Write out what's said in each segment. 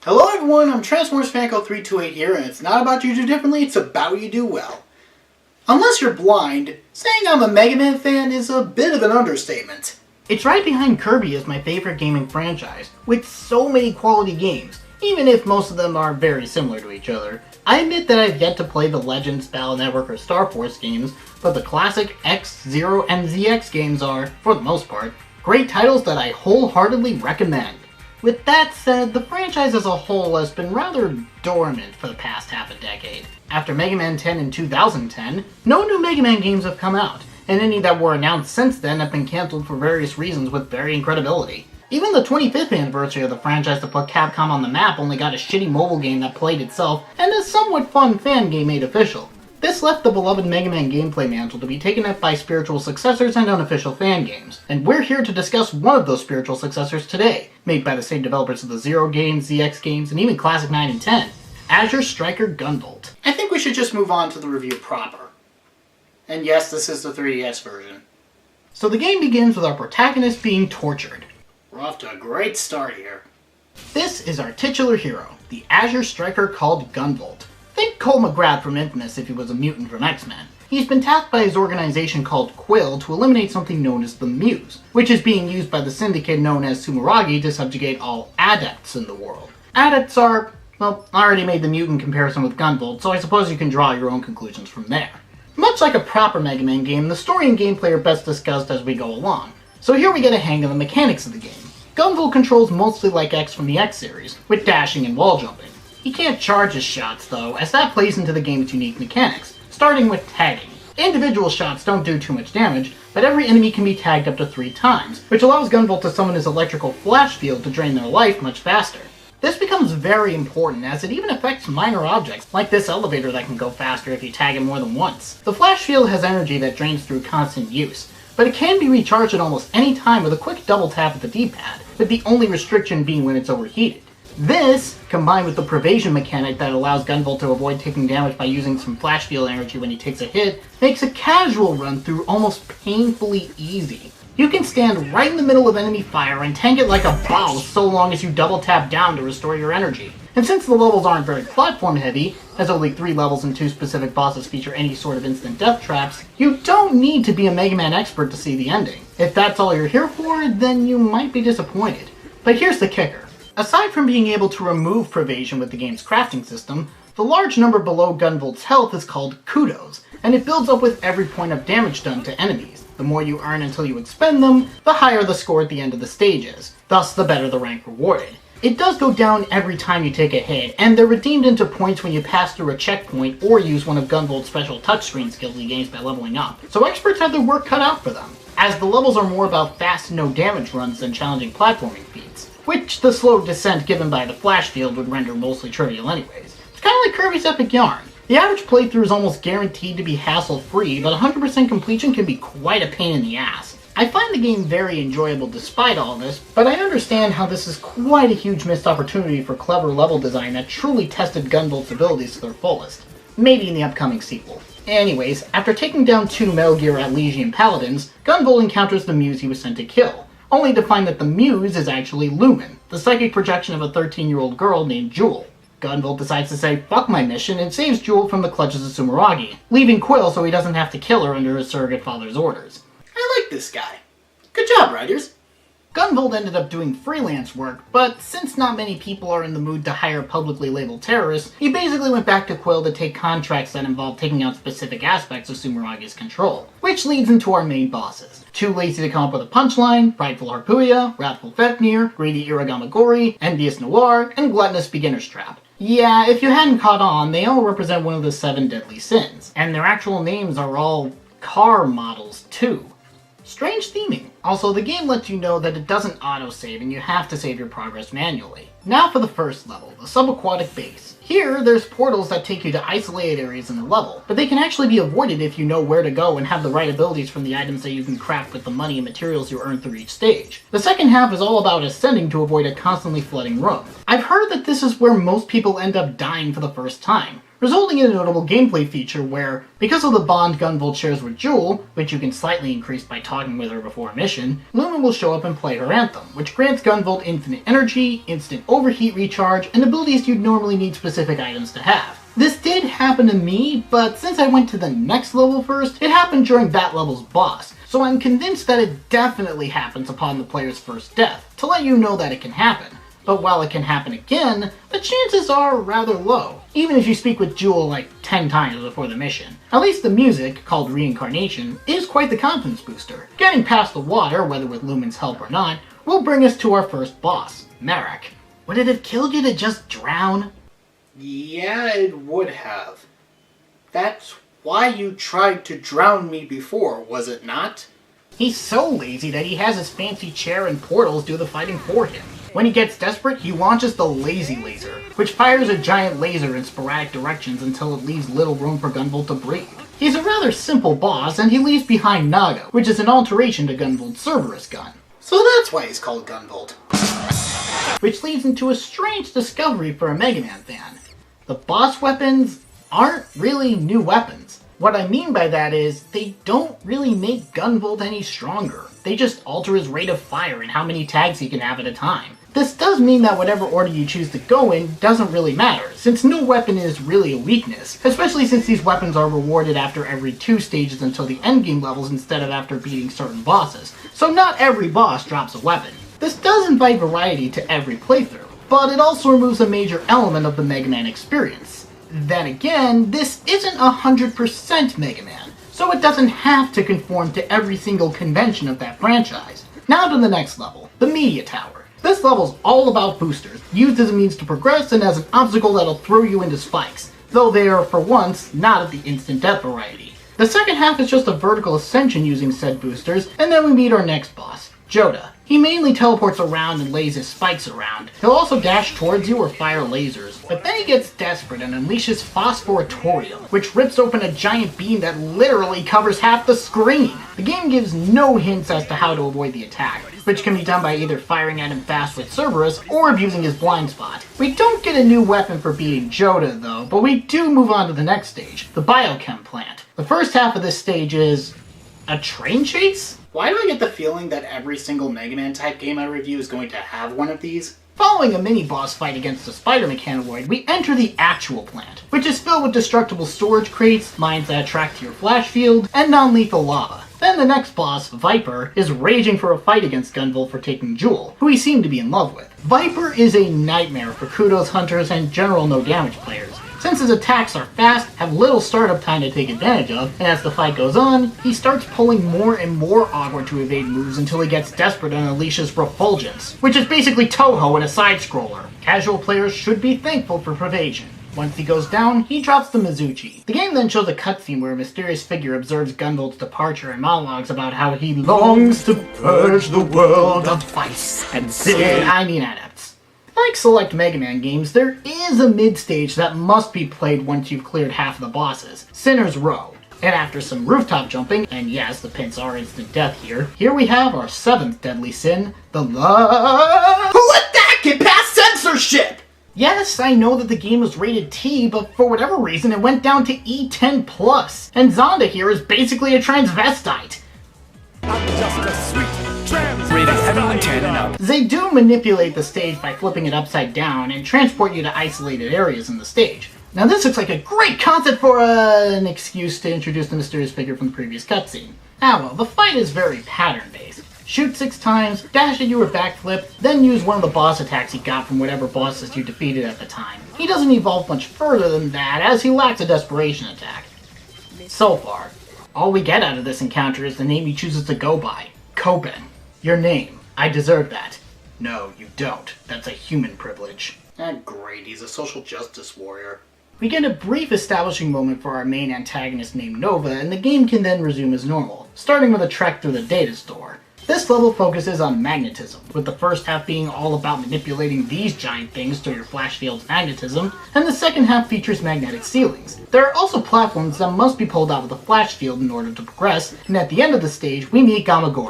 Hello everyone, I'm TFC328 here, and it's not about you do differently, it's about you do well. Unless you're blind, saying I'm a Mega Man fan is a bit of an understatement. It's right behind Kirby as my favorite gaming franchise, with so many quality games, even if most of them are very similar to each other. I admit that I've yet to play the Legends, Battle Network, or Star Force games, but the classic X, Zero, and ZX games are, for the most part, great titles that I wholeheartedly recommend. With that said, the franchise as a whole has been rather dormant for the past half a decade. After Mega Man 10 in 2010, no new Mega Man games have come out, and any that were announced since then have been cancelled for various reasons with varying credibility. Even the 25th anniversary of the franchise that put Capcom on the map only got a shitty mobile game that played itself and a somewhat fun fan game made official. This left the beloved Mega Man gameplay mantle to be taken up by spiritual successors and unofficial fan games, and we're here to discuss one of those spiritual successors today, made by the same developers of the Zero games, ZX games, and even Classic 9 and 10, Azure Striker Gunvolt. I think we should just move on to the review proper. And yes, this is the 3DS version. So the game begins with our protagonist being tortured. We're off to a great start here. This is our titular hero, the Azure Striker called Gunvolt. Think Cole McGrath from Infamous if he was a mutant from X-Men. He's been tasked by his organization called Quill to eliminate something known as the Muse, which is being used by the syndicate known as Sumeragi to subjugate all adepts in the world. Adepts are, well, I already made the mutant comparison with Gunvolt, so I suppose you can draw your own conclusions from there. Much like a proper Mega Man game, the story and gameplay are best discussed as we go along. So here we get a hang of the mechanics of the game. Gunvolt controls mostly like X from the X series, with dashing and wall jumping. He can't charge his shots though, as that plays into the game's unique mechanics, starting with tagging. Individual shots don't do too much damage, but every enemy can be tagged up to 3 times, which allows Gunvolt to summon his electrical flash field to drain their life much faster. This becomes very important as it even affects minor objects, like this elevator that can go faster if you tag it more than once. The flash field has energy that drains through constant use, but it can be recharged at almost any time with a quick double tap at the D-pad, with the only restriction being when it's overheated. This, combined with the Pervasion mechanic that allows Gunvolt to avoid taking damage by using some flash field energy when he takes a hit, makes a casual run through almost painfully easy. You can stand right in the middle of enemy fire and tank it like a boss so long as you double tap down to restore your energy. And since the levels aren't very platform heavy, as only 3 levels and 2 specific bosses feature any sort of instant death traps, you don't need to be a Mega Man expert to see the ending. If that's all you're here for, then you might be disappointed. But here's the kicker. Aside from being able to remove Pervasion with the game's crafting system, the large number below Gunvolt's health is called kudos, and it builds up with every point of damage done to enemies. The more you earn until you expend them, the higher the score at the end of the stage is, thus the better the rank rewarded. It does go down every time you take a hit, and they're redeemed into points when you pass through a checkpoint or use one of Gunvolt's special touchscreen skills he gains by leveling up, so experts have their work cut out for them, as the levels are more about fast no-damage runs than challenging platforming feats, which the slow descent given by the flash field would render mostly trivial anyways. It's kinda like Kirby's Epic Yarn. The average playthrough is almost guaranteed to be hassle-free, but 100% completion can be quite a pain in the ass. I find the game very enjoyable despite all this, but I understand how this is quite a huge missed opportunity for clever level design that truly tested Gunvolt's abilities to their fullest. Maybe in the upcoming sequel. Anyways, after taking down 2 Metal Gear Elysian Paladins, Gunvolt encounters the Muse he was sent to kill, only to find that the Muse is actually Lumen, the psychic projection of a 13-year-old girl named Jewel. Gunvolt decides to say fuck my mission and saves Jewel from the clutches of Sumeragi, leaving Quill so he doesn't have to kill her under his surrogate father's orders. I like this guy. Good job, writers. Gunvolt ended up doing freelance work, but since not many people are in the mood to hire publicly labeled terrorists, he basically went back to Quill to take contracts that involved taking out specific aspects of Sumeragi's control, which leads into our main bosses. Too lazy to come up with a punchline, Prideful Harpuya, Wrathful Fafnir, Greedy Iragamagori, Envious Noir, and Gluttonous Beginner's Trap. Yeah, if you hadn't caught on, they all represent one of the 7 deadly sins, and their actual names are all car models too. Strange theming. Also, the game lets you know that it doesn't auto-save and you have to save your progress manually. Now for the first level, the subaquatic base. Here, there's portals that take you to isolated areas in the level, but they can actually be avoided if you know where to go and have the right abilities from the items that you can craft with the money and materials you earn through each stage. The second half is all about ascending to avoid a constantly flooding room. I've heard that this is where most people end up dying for the first time, resulting in a notable gameplay feature where, because of the bond Gunvolt shares with Jewel, which you can slightly increase by talking with her before a mission, Lumen will show up and play her anthem, which grants Gunvolt infinite energy, instant overheat recharge, and abilities you'd normally need specific items to have. This did happen to me, but since I went to the next level first, it happened during that level's boss, so I'm convinced that it definitely happens upon the player's first death, to let you know that it can happen. But while it can happen again, the chances are rather low, even if you speak with Jewel like 10 times before the mission. At least the music, called Reincarnation, is quite the confidence booster. Getting past the water, whether with Lumen's help or not, will bring us to our first boss, Merrick. Would it have killed you to just drown? Yeah, it would have. That's why you tried to drown me before, was it not? He's so lazy that he has his fancy chair and portals do the fighting for him. When he gets desperate, he launches the Lazy Laser, which fires a giant laser in sporadic directions until it leaves little room for Gunvolt to breathe. He's a rather simple boss, and he leaves behind Naga, which is an alteration to Gunvolt's Cerberus gun. So that's why he's called Gunvolt. Which leads into a strange discovery for a Mega Man fan. The boss weapons aren't really new weapons. What I mean by that is, they don't really make Gunvolt any stronger. They just alter his rate of fire and how many tags he can have at a time. This does mean that whatever order you choose to go in doesn't really matter, since no weapon is really a weakness, especially since these weapons are rewarded after every 2 stages until the endgame levels instead of after beating certain bosses, so not every boss drops a weapon. This does invite variety to every playthrough, but it also removes a major element of the Mega Man experience. Then again, this isn't 100% Mega Man, so it doesn't have to conform to every single convention of that franchise. Now to the next level, the Media Tower. This level's all about boosters, used as a means to progress and as an obstacle that'll throw you into spikes, though they are, for once, not of the instant death variety. The second half is just a vertical ascension using said boosters, and then we meet our next boss, Joda. He mainly teleports around and lays his spikes around. He'll also dash towards you or fire lasers, but then he gets desperate and unleashes Phosphoratorium, which rips open a giant beam that literally covers half the screen. The game gives no hints as to how to avoid the attack, which can be done by either firing at him fast with Cerberus or abusing his blind spot. We don't get a new weapon for beating Joda though, but we do move on to the next stage, the Biochem plant. The first half of this stage is a train chase? Why do I get the feeling that every single Mega Man type game I review is going to have one of these? Following a mini-boss fight against a spider mechanoid, we enter the actual plant, which is filled with destructible storage crates, mines that attract to your flash field, and non-lethal lava. Then the next boss, Viper, is raging for a fight against Gunvolt for taking Jewel, who he seemed to be in love with. Viper is a nightmare for Kudos hunters and general no-damage players, since his attacks are fast, have little startup time to take advantage of, and as the fight goes on, he starts pulling more and more awkward to evade moves until he gets desperate and unleashes Refulgence, which is basically Toho in a side-scroller. Casual players should be thankful for Pervasion. Once he goes down, he drops the Mizuchi. The game then shows a cutscene where a mysterious figure observes Gunvolt's departure and monologues about how he longs to purge the world of vice and sin. Adepts. Like select Mega Man games, there is a mid-stage that must be played once you've cleared half of the bosses, Sinner's Row. And after some rooftop jumping, and yes, the pits are instant death here we have our 7th deadly sin, the love... Who let that get past censorship? Yes, I know that the game was rated T, but for whatever reason it went down to E10+, and Zonda here is basically a transvestite. I'm just a sweet transvestite. They do manipulate the stage by flipping it upside down and transport you to isolated areas in the stage. Now this looks like a great concept for an excuse to introduce the mysterious figure from the previous cutscene. Ah well, the fight is very pattern-based. Shoot 6 times, dash at you or backflip, then use one of the boss attacks he got from whatever bosses you defeated at the time. He doesn't evolve much further than that, as he lacks a desperation attack. So far, all we get out of this encounter is the name he chooses to go by, Koben. Your name. I deserve that. No, you don't. That's a human privilege. Great, he's a social justice warrior. We get a brief establishing moment for our main antagonist named Nova, and the game can then resume as normal, starting with a trek through the data store. This level focuses on magnetism, with the first half being all about manipulating these giant things through your flash field's magnetism, and the second half features magnetic ceilings. There are also platforms that must be pulled out with a flash field in order to progress, and at the end of the stage, we meet Carrera.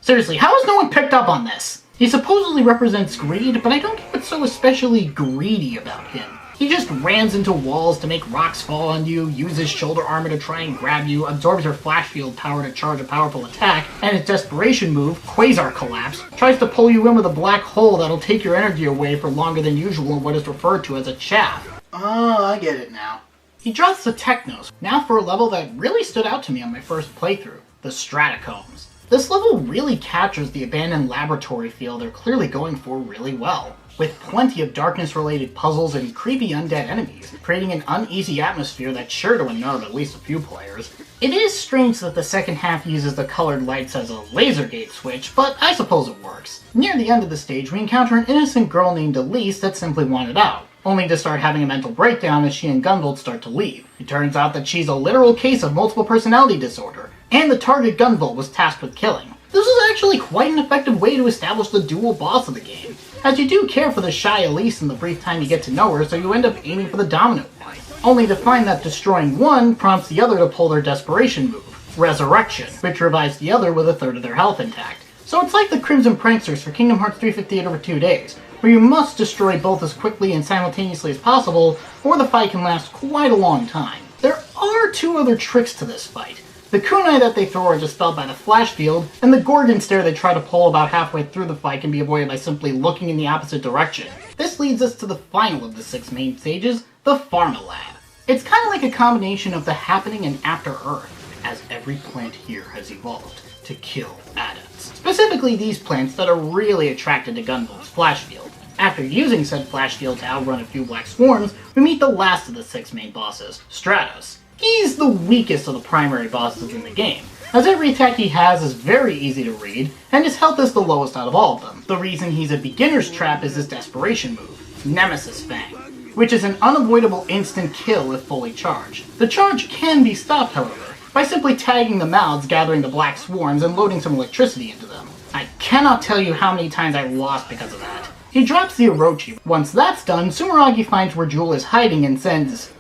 Seriously, how has no one picked up on this? He supposedly represents greed, but I don't get what's so especially greedy about him. He just rams into walls to make rocks fall on you, uses shoulder armor to try and grab you, absorbs your flash field power to charge a powerful attack, and his desperation move, Quasar Collapse, tries to pull you in with a black hole that'll take your energy away for longer than usual in what is referred to as a chaff. Oh, I get it now. He drops the Technos, now for a level that really stood out to me on my first playthrough, the Stratacombs. This level really captures the abandoned laboratory feel they're clearly going for really well, with plenty of darkness-related puzzles and creepy undead enemies, creating an uneasy atmosphere that's sure to unnerve at least a few players. It is strange that the second half uses the colored lights as a laser gate switch, but I suppose it works. Near the end of the stage, we encounter an innocent girl named Elise that simply wanted out, only to start having a mental breakdown as she and Gunvolt start to leave. It turns out that she's a literal case of multiple personality disorder, and the target Gunvolt was tasked with killing. This is actually quite an effective way to establish the dual boss of the game, as you do care for the shy Elise in the brief time you get to know her, so you end up aiming for the dominant point, only to find that destroying one prompts the other to pull their desperation move, Resurrection, which revives the other with a third of their health intact. So it's like the Crimson Pranksters for Kingdom Hearts 358 over 2 days, where you must destroy both as quickly and simultaneously as possible, or the fight can last quite a long time. There are 2 other tricks to this fight. The kunai that they throw are dispelled by the flash field, and the Gorgon stare they try to pull about halfway through the fight can be avoided by simply looking in the opposite direction. This leads us to the final of the 6 main stages, the Pharma Lab. It's kind of like a combination of the Happening and After Earth, as every plant here has evolved to kill adepts. Specifically these plants that are really attracted to Gunvolt's flash field. After using said flash field to outrun a few black swarms, we meet the last of the 6 main bosses, Stratos. He's the weakest of the primary bosses in the game, as every attack he has is very easy to read, and his health is the lowest out of all of them. The reason he's a beginner's trap is his desperation move, Nemesis Fang, which is an unavoidable instant kill if fully charged. The charge can be stopped, however, by simply tagging the mouths, gathering the black swarms, and loading some electricity into them. I cannot tell you how many times I lost because of that. He drops the Orochi. Once that's done, Sumeragi finds where Jewel is hiding and sends...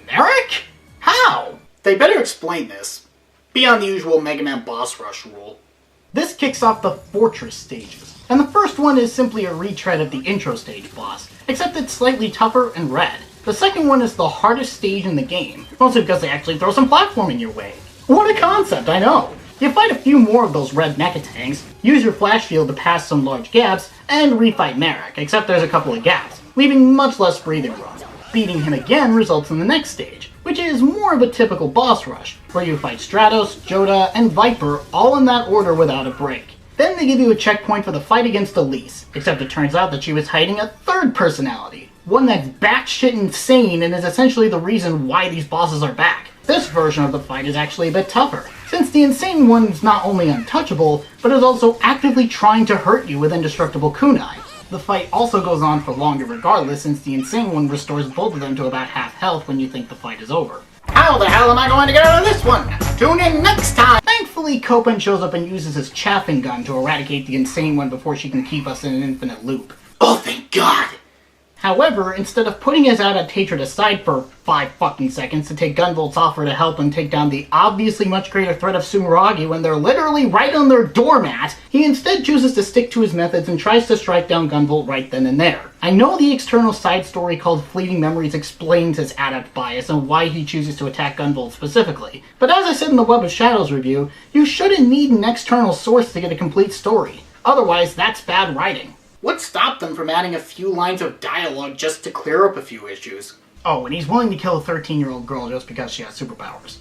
Merrick? How? They better explain this, beyond the usual Mega Man boss rush rule. This kicks off the Fortress stages, and the first one is simply a retread of the intro stage boss, except it's slightly tougher and red. The second one is the hardest stage in the game, mostly because they actually throw some platforming your way. What a concept, I know! You fight a few more of those red mecha tanks, use your flash field to pass some large gaps, and refight Merrick, except there's a couple of gaps, leaving much less breathing room. Beating him again results in the next stage, which is more of a typical boss rush, where you fight Stratos, Joda, and Viper all in that order without a break. Then they give you a checkpoint for the fight against Elise, except it turns out that she was hiding a third personality, one that's batshit insane and is essentially the reason why these bosses are back. This version of the fight is actually a bit tougher, since the insane one is not only untouchable, but is also actively trying to hurt you with indestructible kunai. The fight also goes on for longer regardless, since the insane one restores both of them to about half health when you think the fight is over. How the hell am I going to get out of this one? Tune in next time! Thankfully, Copen shows up and uses his chaffing gun to eradicate the insane one before she can keep us in an infinite loop. Oh, thank God! However, instead of putting his adaptatred aside for 5 fucking seconds to take Gunvolt's offer to help him take down the obviously much greater threat of Sumeragi when they're literally right on their doormat, he instead chooses to stick to his methods and tries to strike down Gunvolt right then and there. I know the external side story called Fleeting Memories explains his adept bias and why he chooses to attack Gunvolt specifically, but as I said in the Web of Shadows review, you shouldn't need an external source to get a complete story. Otherwise, that's bad writing. What stopped them from adding a few lines of dialogue just to clear up a few issues? Oh, and he's willing to kill a 13-year-old girl just because she has superpowers.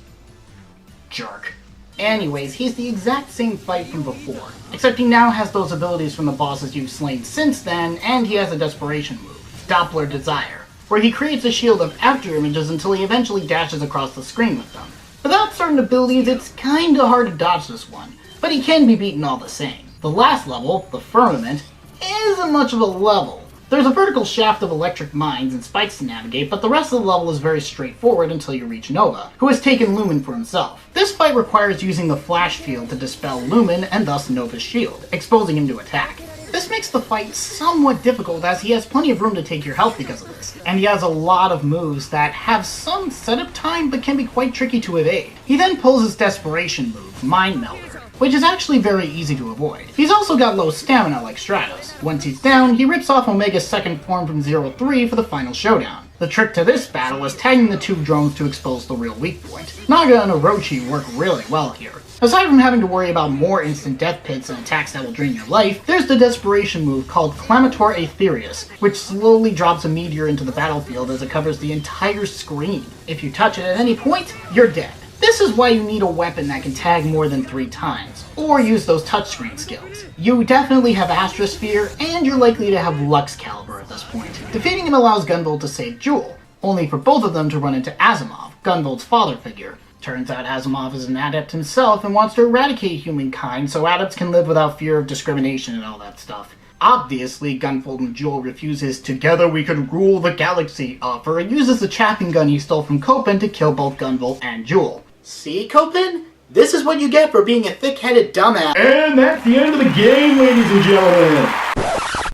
Jerk. Anyways, he's the exact same fight from before, except he now has those abilities from the bosses you've slain since then, and he has a desperation move, Doppler Desire, where he creates a shield of after images until he eventually dashes across the screen with them. Without certain abilities, it's kinda hard to dodge this one, but he can be beaten all the same. The last level, the Firmament, isn't much of a level. There's a vertical shaft of electric mines and spikes to navigate, but the rest of the level is very straightforward until you reach Nova, who has taken Lumen for himself. This fight requires using the flash field to dispel Lumen and thus Nova's shield, exposing him to attack. This makes the fight somewhat difficult as he has plenty of room to take your health because of this, and he has a lot of moves that have some setup time but can be quite tricky to evade. He then pulls his desperation move, Mind Melder, which is actually very easy to avoid. He's also got low stamina like Stratos. Once he's down, he rips off Omega's second form from 0-3 for the final showdown. The trick to this battle is tagging the two drones to expose the real weak point. Naga and Orochi work really well here. Aside from having to worry about more instant death pits and attacks that will drain your life, there's the desperation move called Clamator Aetherius, which slowly drops a meteor into the battlefield as it covers the entire screen. If you touch it at any point, you're dead. This is why you need a weapon that can tag more than 3 times, or use those touchscreen skills. You definitely have Astrosphere, and you're likely to have Lux Caliber at this point. Defeating him allows Gunvolt to save Jewel, only for both of them to run into Asimov, Gunvolt's father figure. Turns out Asimov is an adept himself and wants to eradicate humankind so adepts can live without fear of discrimination and all that stuff. Obviously, Gunvolt and Jewel refuse his "together we could rule the galaxy" offer and uses the chaffing gun he stole from Copen to kill both Gunvolt and Jewel. See, Copen? This is what you get for being a thick-headed dumbass. And that's the end of the game, ladies and gentlemen.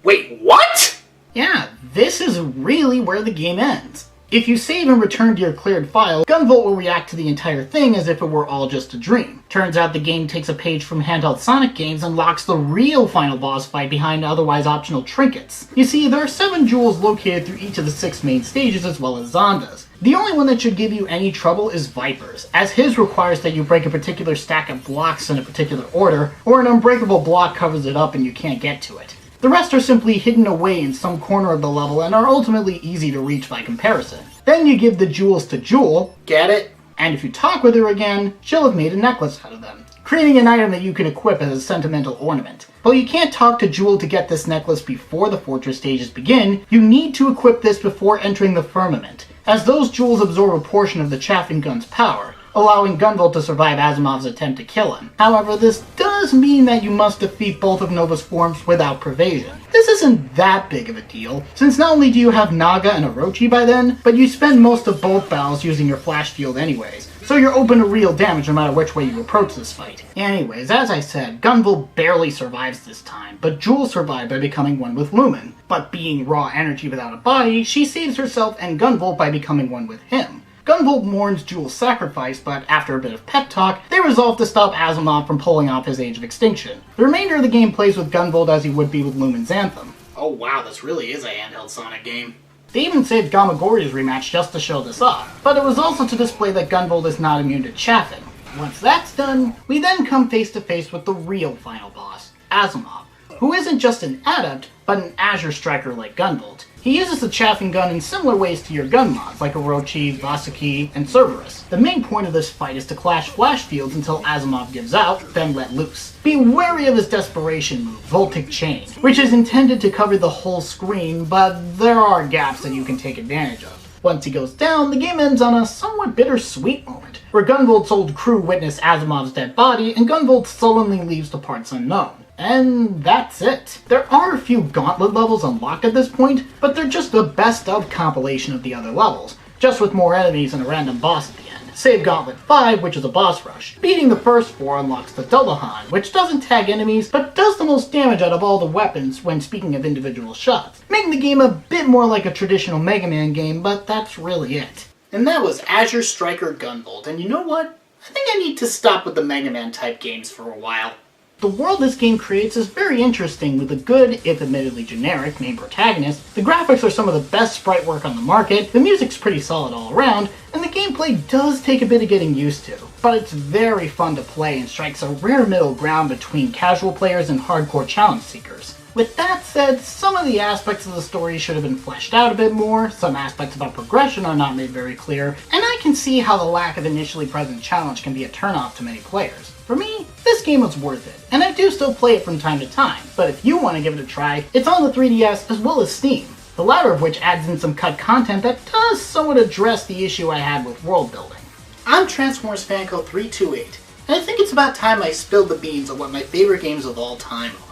Wait, what? Yeah, this is really where the game ends. If you save and return to your cleared file, Gunvolt will react to the entire thing as if it were all just a dream. Turns out the game takes a page from handheld Sonic games and locks the real final boss fight behind otherwise optional trinkets. You see, there are 7 jewels located through each of the 6 main stages as well as Zondas. The only one that should give you any trouble is Viper's, as his requires that you break a particular stack of blocks in a particular order, or an unbreakable block covers it up and you can't get to it. The rest are simply hidden away in some corner of the level and are ultimately easy to reach by comparison. Then you give the jewels to Jewel, Get it? and if you talk with her again, she'll have made a necklace out of them, creating an item that you can equip as a sentimental ornament. But you can't talk to Jewel to get this necklace before the fortress stages begin. You need to equip this before entering the firmament, as those jewels absorb a portion of the chaffing gun's power, allowing Gunvolt to survive Asimov's attempt to kill him. However, this does mean that you must defeat both of Nova's forms without Pervasion. This isn't that big of a deal, since not only do you have Naga and Orochi by then, but you spend most of both battles using your flash field anyways, so you're open to real damage no matter which way you approach this fight. Anyways, as I said, Gunvolt barely survives this time, but Jewel survived by becoming one with Lumen. But being raw energy without a body, she saves herself and Gunvolt by becoming one with him. Gunvolt mourns Jewel's sacrifice, but after a bit of pep talk, they resolve to stop Asimov from pulling off his Age of Extinction. The remainder of the game plays with Gunvolt as he would be with Lumen's Anthem. Oh wow, this really is a handheld Sonic game. They even saved Gamagori's rematch just to show this off, but it was also to display that Gunvolt is not immune to chaffing. Once that's done, we then come face to face with the real final boss, Asimov, who isn't just an adept, but an Azure Striker like Gunvolt. He uses the chaffing gun in similar ways to your gun mods like Orochi, Vasuki, and Cerberus. The main point of this fight is to clash flash fields until Asimov gives out, then let loose. Be wary of his desperation move, Voltic Chain, which is intended to cover the whole screen, but there are gaps that you can take advantage of. Once he goes down, the game ends on a somewhat bittersweet moment, where Gunvolt's old crew witness Asimov's dead body, and Gunvolt sullenly leaves to parts unknown. And that's it. There are a few Gauntlet levels unlocked at this point, but they're just the best of compilation of the other levels, just with more enemies and a random boss at the end. Save Gauntlet 5, which is a boss rush. Beating the first 4 unlocks the Dullahan, which doesn't tag enemies, but does the most damage out of all the weapons when speaking of individual shots, making the game a bit more like a traditional Mega Man game, but that's really it. And that was Azure Striker Gunvolt, and you know what? I think I need to stop with the Mega Man type games for a while. The world this game creates is very interesting with a good, if admittedly generic, main protagonist. The graphics are some of the best sprite work on the market, the music's pretty solid all around, and the gameplay does take a bit of getting used to. But it's very fun to play and strikes a rare middle ground between casual players and hardcore challenge seekers. With that said, some of the aspects of the story should have been fleshed out a bit more, some aspects about progression are not made very clear, and I can see how the lack of initially present challenge can be a turnoff to many players. For me, this game was worth it, and I do still play it from time to time, but if you want to give it a try, it's on the 3DS as well as Steam, the latter of which adds in some cut content that does somewhat address the issue I had with world building. I'm TFC328, and I think it's about time I spilled the beans on what my favorite games of all time are.